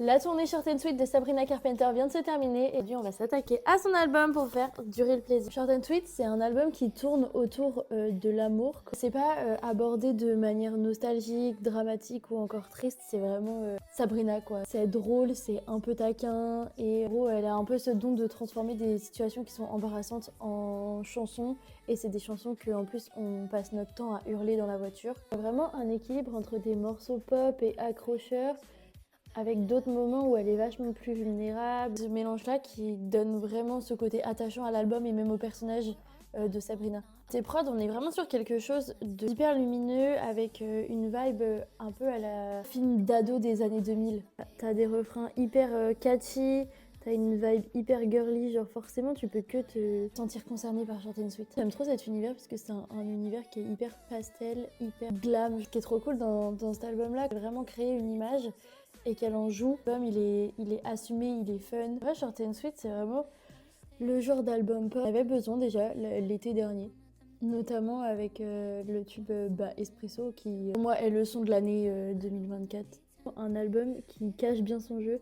La tournée Short and Sweet de Sabrina Carpenter vient de se terminer et aujourd'hui on va s'attaquer à son album pour faire durer le plaisir. Short and Sweet, c'est un album qui tourne autour de l'amour. C'est pas abordé de manière nostalgique, dramatique ou encore triste, c'est vraiment Sabrina quoi. C'est drôle, c'est un peu taquin et en gros elle a un peu ce don de transformer des situations qui sont embarrassantes en chansons et c'est des chansons que en plus on passe notre temps à hurler dans la voiture. Il y a vraiment un équilibre entre des morceaux pop et accrocheurs avec d'autres moments où elle est vachement plus vulnérable. Ce mélange-là qui donne vraiment ce côté attachant à l'album et même au personnage de Sabrina. Ces prods, on est vraiment sur quelque chose d'hyper lumineux avec une vibe un peu à la film d'ado des années 2000. T'as des refrains hyper catchy, t'as une vibe hyper girly, genre forcément tu peux que te sentir concerné par Short and Sweet. J'aime trop cet univers parce que c'est un univers qui est hyper pastel, hyper glam. Ce qui est trop cool dans cet album-là, c'est vraiment créer une image et qu'elle en joue. L'album il est assumé, il est fun. En vrai, Short and Sweet, c'est vraiment le genre d'album pop. J'avais besoin déjà l'été dernier, notamment avec le tube Espresso qui, pour moi, est le son de l'année 2024. Un album qui cache bien son jeu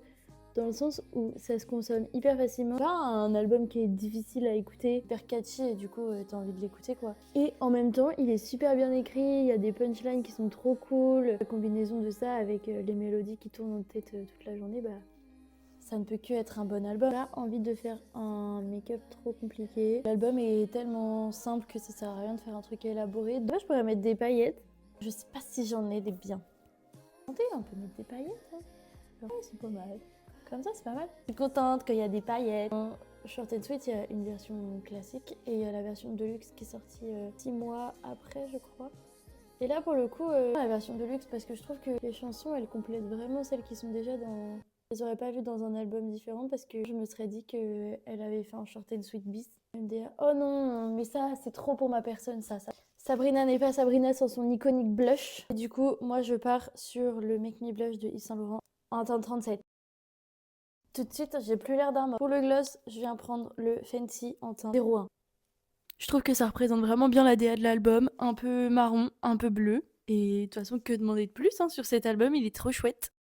dans le sens où ça se consomme hyper facilement. Pas un album qui est difficile à écouter, hyper catchy et du coup t'as envie de l'écouter quoi. Et en même temps il est super bien écrit, il y a des punchlines qui sont trop cool. La combinaison de ça avec les mélodies qui tournent en tête toute la journée, bah ça ne peut que être un bon album. J'ai pas envie de faire un make-up trop compliqué. L'album est tellement simple que ça sert à rien de faire un truc élaboré. Moi je pourrais mettre des paillettes. Je sais pas si j'en ai des biens. Attendez, on peut mettre des paillettes hein. Ouais, c'est pas mal. Comme ça, c'est pas mal. Je suis contente qu'il y a des paillettes. Dans Short and Sweet, il y a une version classique et il y a la version deluxe qui est sortie 6 mois après, je crois. Et là, pour le coup, la version deluxe, parce que je trouve que les chansons, elles complètent vraiment celles qui sont déjà dans... Je les aurais pas vues dans un album différent parce que je me serais dit qu'elle avait fait un Short and Sweet bis. Je me dire, oh non, mais ça, c'est trop pour ma personne, ça. Sabrina n'est pas Sabrina sans son iconique blush. Et du coup, moi, je pars sur le Make Me Blush de Yves Saint Laurent en teinte 37. Tout de suite, j'ai plus l'air d'un mort. Pour le gloss, je viens prendre le Fenty en teint 01. Je trouve que ça représente vraiment bien la DA de l'album, un peu marron, un peu bleu. Et de toute façon, que demander de plus hein, sur cet album, il est trop chouette.